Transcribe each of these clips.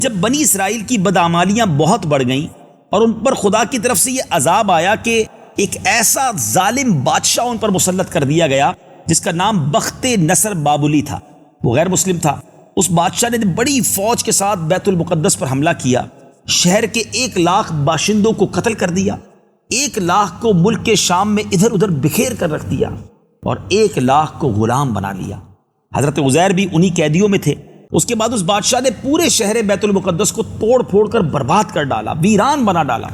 جب بنی اسرائیل کی بدعمالیاں بہت بڑھ گئیں اور ان پر خدا کی طرف سے یہ عذاب آیا کہ ایک ایسا ظالم بادشاہ ان پر مسلط کر دیا گیا جس کا نام بخت نصر بابلی تھا، وہ غیر مسلم تھا۔ اس بادشاہ نے بڑی فوج کے ساتھ بیت المقدس پر حملہ کیا، شہر کے 1,00,000 باشندوں کو قتل کر دیا، 1,00,000 کو ملک کے شام میں ادھر ادھر بکھیر کر رکھ دیا اور 1,00,000 کو غلام بنا لیا۔ حضرت عزیر بھی انہی قیدیوں میں تھے۔ اس کے بعد اس بادشاہ نے پورے شہر بیت المقدس کو توڑ پھوڑ کر برباد کر ڈالا، ویران بنا ڈالا۔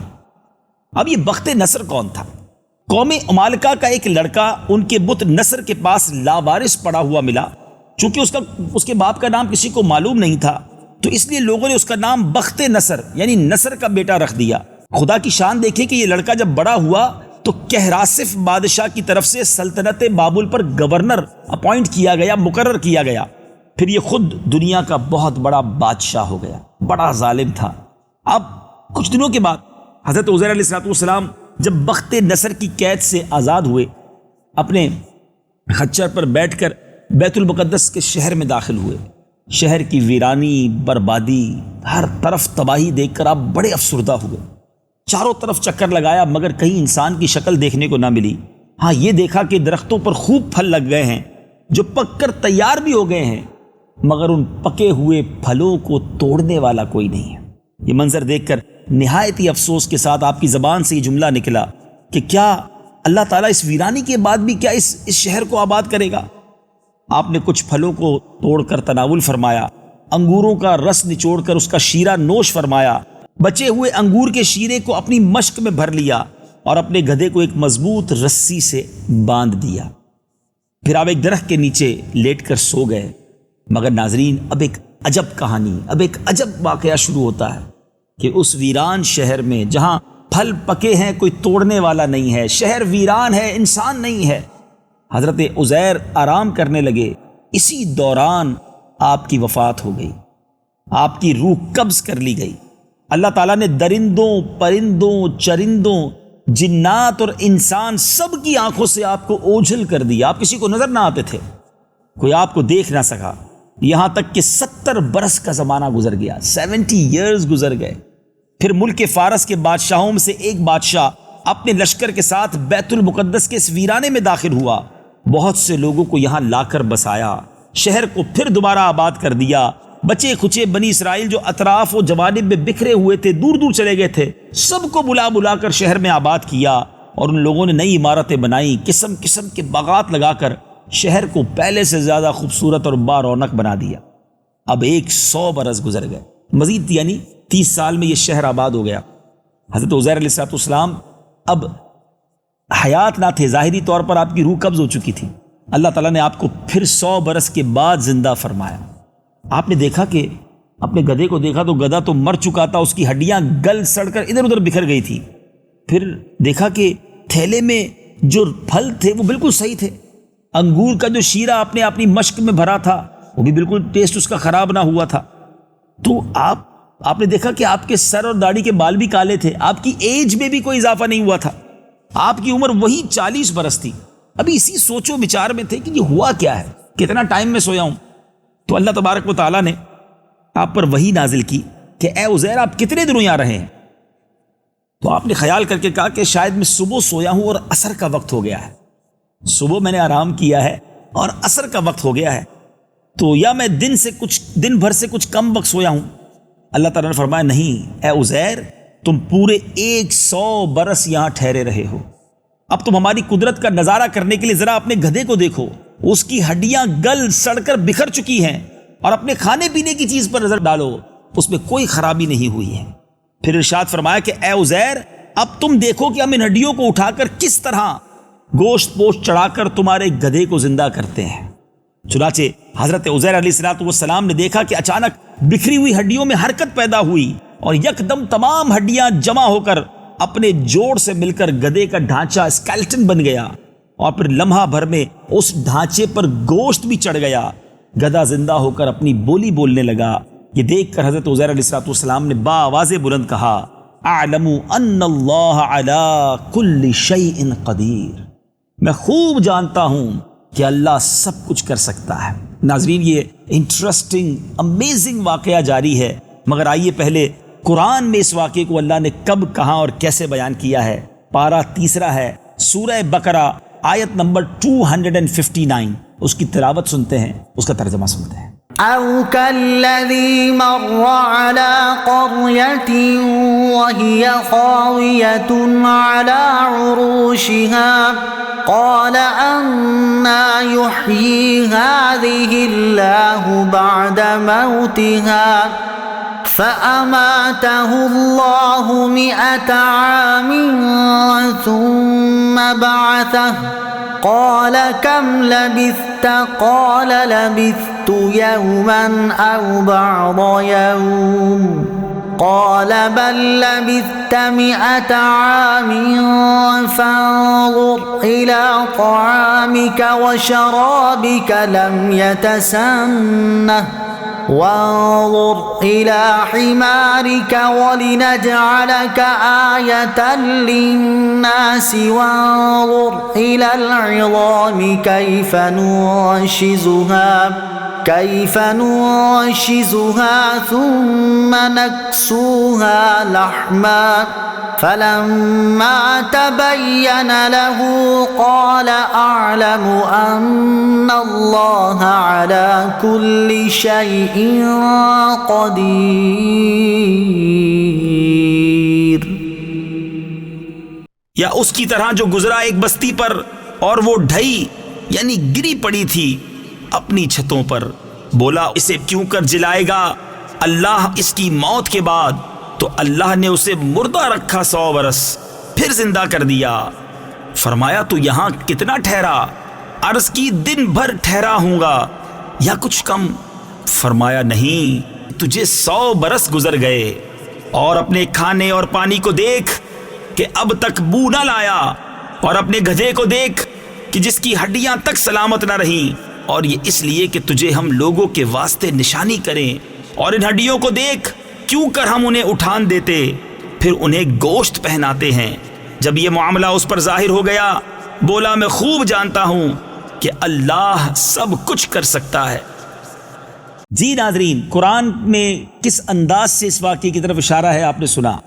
اب یہ بخت نصر کون تھا؟ قوم عمالقہ کا ایک لڑکا ان کے بت نصر کے پاس لاوارث پڑا ہوا ملا۔ چونکہ اس کے باپ کا نام کسی کو معلوم نہیں تھا تو اس لیے لوگوں نے اس کا نام بخت نصر یعنی نصر کا بیٹا رکھ دیا۔ خدا کی شان دیکھیں کہ یہ لڑکا جب بڑا ہوا تو کہراسف بادشاہ کی طرف سے سلطنت بابل پر گورنر اپوائنٹ کیا گیا، مقرر کیا گیا۔ پھر یہ خود دنیا کا بہت بڑا بادشاہ ہو گیا، بڑا ظالم تھا۔ اب کچھ دنوں کے بعد حضرت عزیر علیہ السلام جب بخت نصر کی قید سے آزاد ہوئے، اپنے خچر پر بیٹھ کر بیت المقدس کے شہر میں داخل ہوئے۔ شہر کی ویرانی، بربادی، ہر طرف تباہی دیکھ کر آپ بڑے افسردہ ہوئے۔ چاروں طرف چکر لگایا مگر کہیں انسان کی شکل دیکھنے کو نہ ملی۔ ہاں یہ دیکھا کہ درختوں پر خوب پھل لگ گئے ہیں جو پک کر تیار بھی ہو گئے ہیں، مگر ان پکے ہوئے پھلوں کو توڑنے والا کوئی نہیں ہے۔ یہ منظر دیکھ کر نہایت ہی افسوس کے ساتھ آپ کی زبان سے یہ جملہ نکلا کہ کیا اللہ تعالیٰ اس ویرانی کے بعد بھی کیا اس شہر کو آباد کرے گا؟ آپ نے کچھ پھلوں کو توڑ کر تناول فرمایا، انگوروں کا رس نچوڑ کر اس کا شیرہ نوش فرمایا، بچے ہوئے انگور کے شیرے کو اپنی مشک میں بھر لیا اور اپنے گدھے کو ایک مضبوط رسی سے باندھ دیا۔ پھر آپ ایک درخت کے نیچے لیٹ کر سو گئے۔ مگر ناظرین، اب ایک عجب کہانی، اب ایک عجب واقعہ شروع ہوتا ہے کہ اس ویران شہر میں جہاں پھل پکے ہیں کوئی توڑنے والا نہیں ہے، شہر ویران ہے، انسان نہیں ہے۔ حضرت عزیر آرام کرنے لگے، اسی دوران آپ کی وفات ہو گئی، آپ کی روح قبض کر لی گئی۔ اللہ تعالیٰ نے درندوں، پرندوں، چرندوں، جنات اور انسان سب کی آنکھوں سے آپ کو اوجھل کر دیا۔ آپ کسی کو نظر نہ آتے تھے، کوئی آپ کو دیکھ نہ سکا، یہاں تک کہ 70 برس کا زمانہ گزر گیا، 70 ایئرز گزر گئے۔ پھر ملک فارس کے بادشاہوں میں سے ایک بادشاہ اپنے لشکر کے ساتھ بیت المقدس کے اس ویرانے میں داخل ہوا، بہت سے لوگوں کو یہاں لا کر بسایا، شہر کو پھر دوبارہ آباد کر دیا۔ بچے کھچے بنی اسرائیل جو اطراف و جوانب میں بکھرے ہوئے تھے، دور دور چلے گئے تھے، سب کو بلا بلا کر شہر میں آباد کیا اور ان لوگوں نے نئی عمارتیں بنائیں، قسم قسم کے باغات لگا کر شہر کو پہلے سے زیادہ خوبصورت اور با رونق بنا دیا۔ اب 100 برس گزر گئے، مزید یعنی 30 سال میں یہ شہر آباد ہو گیا۔ حضرت عزیر علیہ السلام اب حیات نہ تھے، ظاہری طور پر آپ کی روح قبض ہو چکی تھی۔ اللہ تعالیٰ نے آپ کو پھر 100 برس کے بعد زندہ فرمایا۔ آپ نے دیکھا کہ اپنے گدھے کو دیکھا تو گدھا تو مر چکا تھا، اس کی ہڈیاں گل سڑ کر ادھر ادھر بکھر گئی تھی۔ پھر دیکھا کہ تھیلے میں جو پھل تھے وہ بالکل صحیح تھے، انگور کا جو شیرہ آپ نے اپنی مشک میں بھرا تھا وہ بھی بالکل ٹیسٹ اس کا خراب نہ ہوا تھا۔ تو آپ نے دیکھا کہ آپ کے سر اور داڑھی کے بال بھی کالے تھے، آپ کی ایج میں بھی کوئی اضافہ نہیں ہوا تھا، آپ کی عمر وہی 40 برس تھی۔ ابھی اسی سوچ و بچار میں تھے کہ یہ ہوا کیا ہے، کتنا ٹائم میں سویا ہوں۔ تو اللہ تبارک و تعالیٰ نے آپ پر وحی نازل کی کہ اے عزیر آپ کتنے دنوں یہاں رہے ہیں؟ تو آپ نے خیال کر کے کہا کہ شاید میں صبح سویا ہوں اور عصر کا وقت ہو گیا ہے، صبح میں نے آرام کیا ہے اور عصر کا وقت ہو گیا ہے، تو یا میں دن بھر سے کچھ کم وقت سویا ہوں۔ اللہ تعالیٰ نے فرمایا نہیں اے عزیر، تم پورے 100 برس یہاں ٹھہرے رہے ہو۔ اب تم ہماری قدرت کا نظارہ کرنے کے لیے ذرا اپنے گدھے کو دیکھو، اس کی ہڈیاں گل سڑ کر بکھر چکی ہیں، اور اپنے کھانے پینے کی چیز پر نظر ڈالو، اس میں کوئی خرابی نہیں ہوئی ہے۔ پھر ارشاد فرمایا کہ اے عزیر اب تم دیکھو کہ ہم ان ہڈیوں کو اٹھا کر کس طرح گوشت پوشت چڑھا کر تمہارے گدھے کو زندہ کرتے ہیں۔ چنانچہ حضرت عزیر علیہ السلام نے دیکھا کہ اچانک بکھری ہوئی ہڈیوں میں حرکت پیدا ہوئی اور یکدم تمام ہڈیاں جمع ہو کر اپنے جوڑ سے مل کر گدھے کا ڈھانچہ اسکیلٹن بن گیا، اور پھر لمحہ بھر میں اس ڈھانچے پر گوشت بھی چڑھ گیا۔ گدھا زندہ ہو کر اپنی بولی بولنے لگا۔ یہ دیکھ کر حضرت عزیر علیہ السلام نے بآواز بلند کہا اعلم ان اللہ علی کل شیء قدیر، میں خوب جانتا ہوں کہ اللہ سب کچھ کر سکتا ہے۔ ناظرین، یہ انٹرسٹنگ امیزنگ واقعہ جاری ہے مگر آئیے پہلے قرآن میں اس واقعے کو اللہ نے کب کہاں اور کیسے بیان کیا ہے۔ پارہ 3 ہے، سورہ بقرہ آیت نمبر 259، اس کی تلاوت سنتے ہیں، اس کا ترجمہ سنتے ہیں۔ أو كالذي مر على قرية وهي خاوية على عروشها قال أنى يحيي هذه الله بعد موتها فأماته الله 100 عام ثم بعثه قال كم لبثت قال لبثت يوما أو بعض يوم قال بل لبثت 100 عام فانظر إلى طعامك وشرابك لم يتسنه وانظر إلى حمارك ولنجعلك آية للناس وانظر إلى العظام كيف ننشزها ثم نكسوها لحما فلما تبين له قال أعلم أن الله على كل شيء قدير۔ یا اس کی طرح جو گزرا ایک بستی پر اور وہ ڈھئی یعنی گری پڑی تھی اپنی چھتوں پر، بولا اسے کیوں کر جلائے گا اللہ اس کی موت کے بعد؟ تو اللہ نے اسے مردہ رکھا 100 برس، پھر زندہ کر دیا۔ فرمایا تو یہاں کتنا ٹھہرا؟ عرض کی دن بھر ٹھہرا ہوں گا یا کچھ کم۔ فرمایا نہیں، تجھے 100 برس گزر گئے، اور اپنے کھانے اور پانی کو دیکھ کہ اب تک بو نہ لایا، اور اپنے گدھے کو دیکھ کہ جس کی ہڈیاں تک سلامت نہ رہیں، اور یہ اس لیے کہ تجھے ہم لوگوں کے واسطے نشانی کریں، اور ان ہڈیوں کو دیکھ کیوں کر ہم انہیں اٹھان دیتے پھر انہیں گوشت پہناتے ہیں۔ جب یہ معاملہ اس پر ظاہر ہو گیا بولا میں خوب جانتا ہوں کہ اللہ سب کچھ کر سکتا ہے۔ جی ناظرین، قرآن میں کس انداز سے اس واقعے کی طرف اشارہ ہے آپ نے سنا۔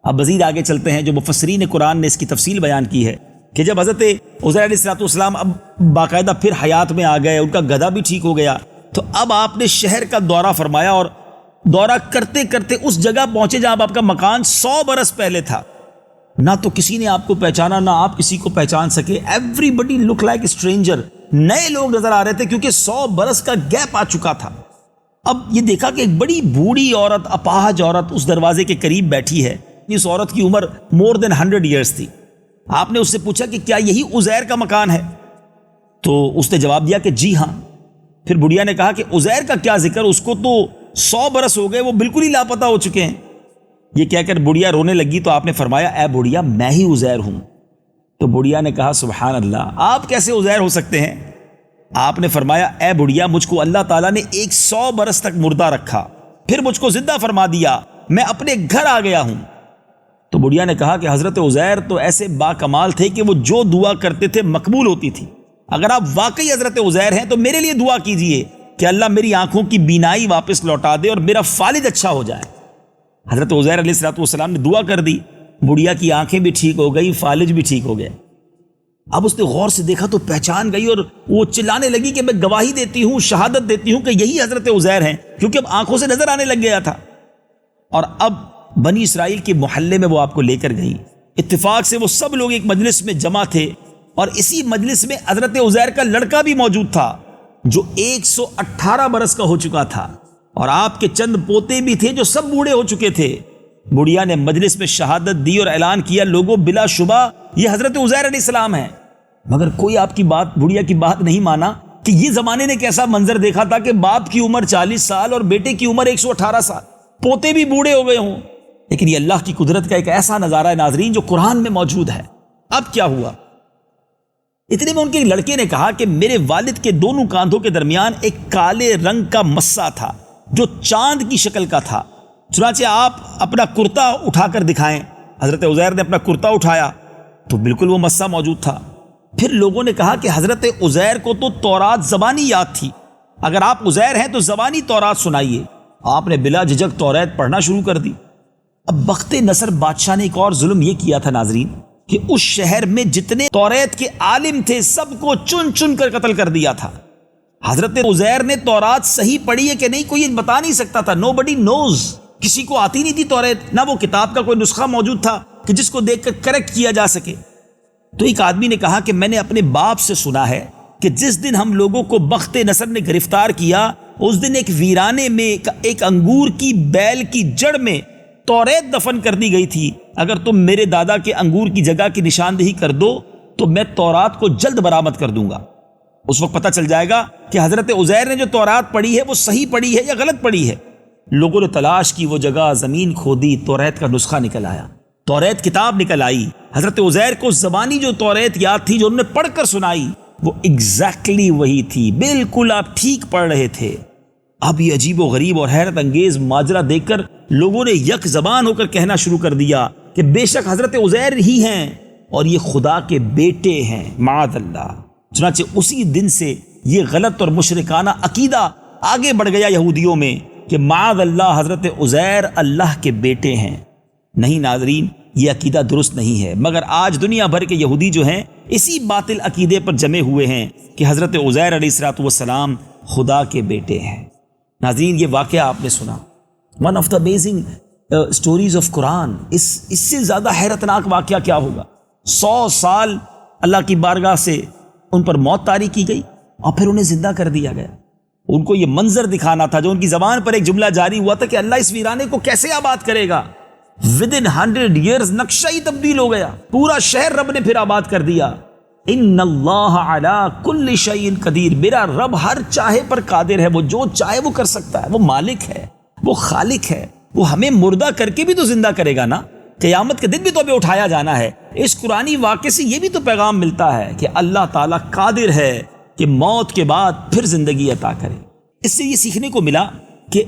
اب مزید آگے چلتے ہیں، جو مفسرین قرآن نے اس کی تفصیل بیان کی ہے کہ جب حضرت عزیر علیہ السلام اب باقاعدہ پھر حیات میں آ گئے، ان کا گدھا بھی ٹھیک ہو گیا، تو اب آپ نے شہر کا دورہ فرمایا، اور دورہ کرتے کرتے اس جگہ پہنچے جہاں آپ کا مکان 100 برس پہلے تھا۔ نہ تو کسی نے آپ کو پہچانا، نہ آپ کسی کو پہچان سکے۔ ایوری بڈی لک لائک اسٹرینجر، نئے لوگ نظر آ رہے تھے کیونکہ 100 برس کا گیپ آ چکا تھا۔ اب یہ دیکھا کہ ایک بڑی بوڑھی عورت، اپاہج عورت اس دروازے کے قریب بیٹھی ہے۔ اس عورت کی عمر مور دین 100 ایئرس تھی۔ آپ نے اس سے پوچھا کہ کیا یہی عزیر کا مکان ہے؟ تو اس نے جواب دیا کہ جی ہاں۔ پھر بڑھیا نے کہا کہ عزیر کا کیا ذکر، اس کو تو 100 برس ہو گئے، وہ بالکل ہی لاپتہ ہو چکے ہیں۔ یہ کہہ کر بڑھیا رونے لگی تو آپ نے فرمایا اے بڑھیا میں ہی عزیر ہوں۔ تو بڑھیا نے کہا سبحان اللہ، آپ کیسے عزیر ہو سکتے ہیں؟ آپ نے فرمایا اے بڑھیا مجھ کو اللہ تعالیٰ نے 100 برس تک مردہ رکھا، پھر مجھ کو زندہ فرما دیا، میں اپنے گھر آ گیا ہوں۔ تو بڑھیا نے کہا کہ حضرت عزیر تو ایسے با کمال تھے کہ وہ جو دعا کرتے تھے مقبول ہوتی تھی۔ اگر آپ واقعی حضرت عزیر ہیں تو میرے لیے دعا کیجئے کہ اللہ میری آنکھوں کی بینائی واپس لوٹا دے اور میرا فالج اچھا ہو جائے۔ حضرت عزیر علیہ السلام نے دعا کر دی، بڑھیا کی آنکھیں بھی ٹھیک ہو گئی، فالج بھی ٹھیک ہو گیا۔ اب اس نے غور سے دیکھا تو پہچان گئی اور وہ چلانے لگی کہ میں گواہی دیتی ہوں، شہادت دیتی ہوں کہ یہی حضرت عزیر ہیں، کیونکہ اب آنکھوں سے نظر آنے لگ گیا تھا۔ اور اب بنی اسرائیل کے محلے میں وہ آپ کو لے کر گئی۔ اتفاق سے وہ سب لوگ ایک مجلس میں جمع تھے، اور اسی مجلس میں حضرت عزیر کا لڑکا بھی موجود تھا جو 118 برس کا ہو چکا تھا، اور آپ کے چند پوتے بھی تھے جو سب بوڑھے ہو چکے تھے۔ بڑھیا نے مجلس میں شہادت دی اور اعلان کیا لوگوں بلا شبہ یہ حضرت عزیر علیہ السلام ہیں۔ مگر کوئی آپ کی بات، بڑھیا کی بات نہیں مانا کہ یہ زمانے نے کیسا منظر دیکھا تھا کہ باپ کی عمر 40 سال اور بیٹے کی عمر 118 سال، پوتے بھی بوڑھے ہو گئے ہوں۔ لیکن یہ اللہ کی قدرت کا ایک ایسا نظارہ ہے ناظرین جو قرآن میں موجود ہے۔ اب کیا ہوا؟ اتنے میں ان کے لڑکے نے کہا کہ میرے والد کے دونوں کاندھوں کے درمیان ایک کالے رنگ کا مسا تھا جو چاند کی شکل کا تھا، چنانچہ آپ اپنا کرتا اٹھا کر دکھائیں۔ حضرت عزیر نے اپنا کرتا اٹھایا تو بالکل وہ مسا موجود تھا۔ پھر لوگوں نے کہا کہ حضرت عزیر کو تو تورات زبانی یاد تھی، اگر آپ عزیر ہیں تو زبانی تورات سنائیے۔ آپ نے بلا جھجک توریت پڑھنا شروع کر دی۔ اب بخت نصر بادشاہ نے ایک اور ظلم یہ کیا تھا ناظرین کہ اس شہر میں جتنے توریت کے عالم تھے سب کو چن چن کر قتل کر دیا تھا۔ حضرت عزیر نے تورات صحیح پڑھی ہے کہ نہیں کوئی بتا نہیں سکتا تھا، نو بڈی نوز، کسی کو آتی نہیں تھی توریت، نہ وہ کتاب کا کوئی نسخہ موجود تھا کہ جس کو دیکھ کر کریکٹ کیا جا سکے۔ تو ایک آدمی نے کہا کہ میں نے اپنے باپ سے سنا ہے کہ جس دن ہم لوگوں کو بخت نصر نے گرفتار کیا اس دن ایک ویرانے میں ایک انگور کی بیل کی جڑ میں توریت دفن کر دی گئی تھی، اگر تم میرے دادا کے انگور کی جگہ کی نشاندہی کر دو تو میں تورات کو جلد برآمد کر دوں گا۔ اس وقت پتہ چل جائے گا کہ حضرت عزیر نے جو تورات پڑھی ہے وہ صحیح پڑھی ہے یا غلط پڑھی ہے۔ لوگوں نے تلاش کی، وہ جگہ زمین کھودی، توریت کا نسخہ نکل آیا، توریت کتاب نکل آئی۔ حضرت عزیر کو زبانی جو توریت یاد تھی جو انہوں نے پڑھ کر سنائی وہ ایگزیکٹلی وہی تھی، بالکل آپ ٹھیک پڑھ رہے تھے۔ اب یہ عجیب و غریب اور حیرت انگیز ماجرا دیکھ کر لوگوں نے یک زبان ہو کر کہنا شروع کر دیا کہ بے شک حضرت عزیر ہی ہیں اور یہ خدا کے بیٹے ہیں، معاذ اللہ۔ چنانچہ اسی دن سے یہ غلط اور مشرکانہ عقیدہ آگے بڑھ گیا یہودیوں میں کہ معاذ اللہ حضرت عزیر اللہ کے بیٹے ہیں۔ نہیں ناظرین، یہ عقیدہ درست نہیں ہے، مگر آج دنیا بھر کے یہودی جو ہیں اسی باطل عقیدے پر جمے ہوئے ہیں کہ حضرت عزیر علیہ السلام خدا کے بیٹے ہیں۔ ناظرین، یہ واقعہ آپ نے سنا، one of the amazing stories of Quran. اس سے زیادہ حیرتناک واقعہ کیا ہوگا؟ 100 سال اللہ کی بارگاہ سے ان پر موت طاری کی گئی اور پھر انہیں زندہ کر دیا گیا۔ ان کو یہ منظر دکھانا تھا، جو ان کی زبان پر ایک جملہ جاری ہوا تھا کہ اللہ اس ویرانے کو کیسے آباد کرے گا۔ ودن 100 ایئرز نقشہ ہی تبدیل ہو گیا، پورا شہر رب نے پھر آباد کر دیا۔ ان اللہ علی کل شیء قدیر، میرا رب ہر چاہے پر قادر ہے، وہ جو چاہے وہ کر سکتا ہے، وہ مالک ہے، وہ خالق ہے، وہ ہمیں مردہ کر کے بھی تو زندہ کرے گا نا، قیامت کے دن بھی تو ہمیں اٹھایا جانا ہے۔ اس قرآنی واقعے سے یہ بھی تو پیغام ملتا ہے کہ اللہ تعالیٰ قادر ہے کہ موت کے بعد پھر زندگی عطا کرے۔ اس سے یہ سیکھنے کو ملا کہ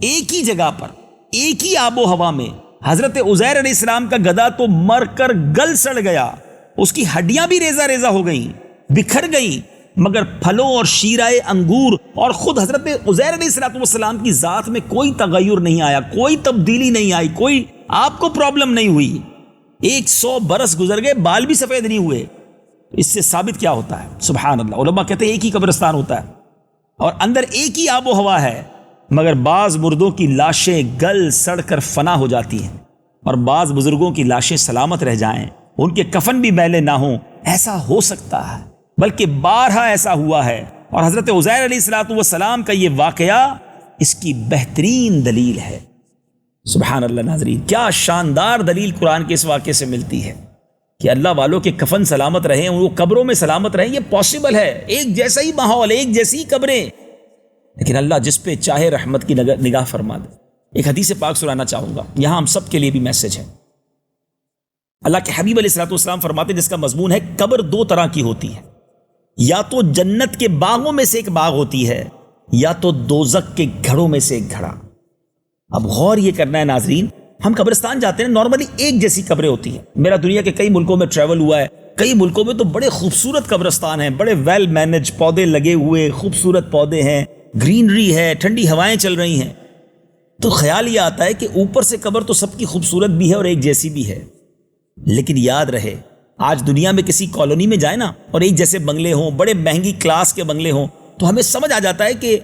ایک ہی جگہ پر ایک ہی آب و ہوا میں حضرت عزیر علیہ السلام کا گدھا تو مر کر گل سڑ گیا، اس کی ہڈیاں بھی ریزہ ریزہ ہو گئیں، بکھر گئیں، مگر پھلوں اور شیرائے انگور اور خود حضرت عزیر علیہ السلام کی ذات میں کوئی تغیر نہیں آیا، کوئی تبدیلی نہیں آئی، کوئی آپ کو پرابلم نہیں ہوئی۔ 100 برس گزر گئے، بال بھی سفید نہیں ہوئے۔ اس سے ثابت کیا ہوتا ہے؟ سبحان اللہ، علماء کہتے ہیں ایک ہی قبرستان ہوتا ہے اور اندر ایک ہی آب و ہوا ہے، مگر بعض مردوں کی لاشیں گل سڑ کر فنا ہو جاتی ہیں اور بعض بزرگوں کی لاشیں سلامت رہ جائیں، ان کے کفن بھی میلے نہ ہوں۔ ایسا ہو سکتا ہے، بلکہ بارہا ایسا ہوا ہے، اور حضرت عزیر علیہ السلام کا یہ واقعہ اس کی بہترین دلیل ہے۔ سبحان اللہ ناظرین، کیا شاندار دلیل قرآن کے اس واقعے سے ملتی ہے کہ اللہ والوں کے کفن سلامت رہیں، وہ قبروں میں سلامت رہیں، یہ پاسبل ہے۔ ایک جیسا ہی ماحول، ایک جیسی قبریں، لیکن اللہ جس پہ چاہے رحمت کی نگاہ فرما دے۔ ایک حدیث پاک سنانا چاہوں گا، یہاں ہم سب کے لیے بھی میسج ہے۔ اللہ کے حبیب علیہ السلام فرماتے ہیں، جس کا مضمون ہے قبر 2 طرح کی ہوتی ہے، یا تو جنت کے باغوں میں سے ایک باغ ہوتی ہے، یا تو دوزخ کے گھڑوں میں سے ایک گھڑا۔ اب غور یہ کرنا ہے ناظرین، ہم قبرستان جاتے ہیں، نارملی ایک جیسی قبریں ہوتی ہیں۔ میرا دنیا کے کئی ملکوں میں ٹریول ہوا ہے، کئی ملکوں میں تو بڑے خوبصورت قبرستان ہیں، بڑے ویل مینج، پودے لگے ہوئے، خوبصورت پودے ہیں، گرینری ہے، ٹھنڈی ہوائیں چل رہی ہیں، تو خیال یہ آتا ہے کہ اوپر سے قبر تو سب کی خوبصورت بھی ہے اور ایک جیسی بھی ہے۔ لیکن یاد رہے، آج دنیا میں کسی کالونی میں جائیں نا اور ایک جیسے بنگلے ہوں، بڑے مہنگی کلاس کے بنگلے ہوں، تو ہمیں سمجھ آ جاتا ہے کہ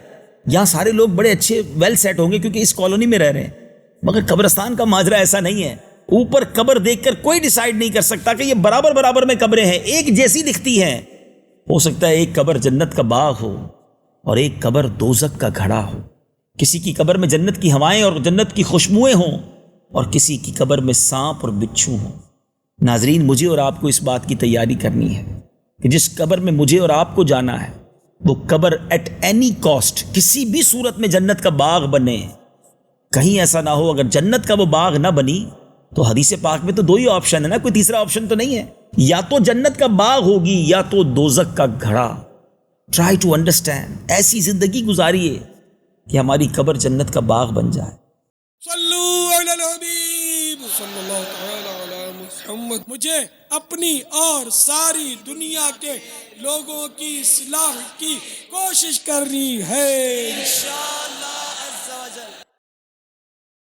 یہاں سارے لوگ بڑے اچھے ویل سیٹ ہوں گے کیونکہ اس کالونی میں رہ رہے ہیں۔ مگر قبرستان کا ماجرا ایسا نہیں ہے، اوپر قبر دیکھ کر کوئی ڈیسائیڈ نہیں کر سکتا کہ یہ برابر برابر میں قبریں ہیں، ایک جیسی دکھتی ہیں۔ ہو سکتا ہے ایک قبر جنت کا باغ ہو اور ایک قبر دوزخ کا گھڑا ہو، کسی کی قبر میں جنت کی ہوائیں اور جنت کی خوشبوئیں ہوں اور کسی کی قبر میں سانپ اور بچھو ہوں۔ ناظرین، مجھے اور آپ کو اس بات کی تیاری کرنی ہے کہ جس قبر میں مجھے اور آپ کو جانا ہے وہ قبر ایٹ اینی کاسٹ، کسی بھی صورت میں جنت کا باغ بنے۔ کہیں ایسا نہ ہو اگر جنت کا وہ باغ نہ بنی تو حدیث پاک میں تو 2 ہی آپشن ہے نا، کوئی تیسرا آپشن تو نہیں ہے، یا تو جنت کا باغ ہوگی یا تو دوزخ کا گھڑا۔ ٹرائی ٹو انڈرسٹینڈ، ایسی زندگی گزاریے کہ ہماری قبر جنت کا باغ بن جائے۔ صلو علی الحبیب صلی اللہ تعالی علی محمد۔ مجھے اپنی اور ساری دنیا کے لوگوں کی اصلاح کی کوشش کرنی ہے انشاءاللہ۔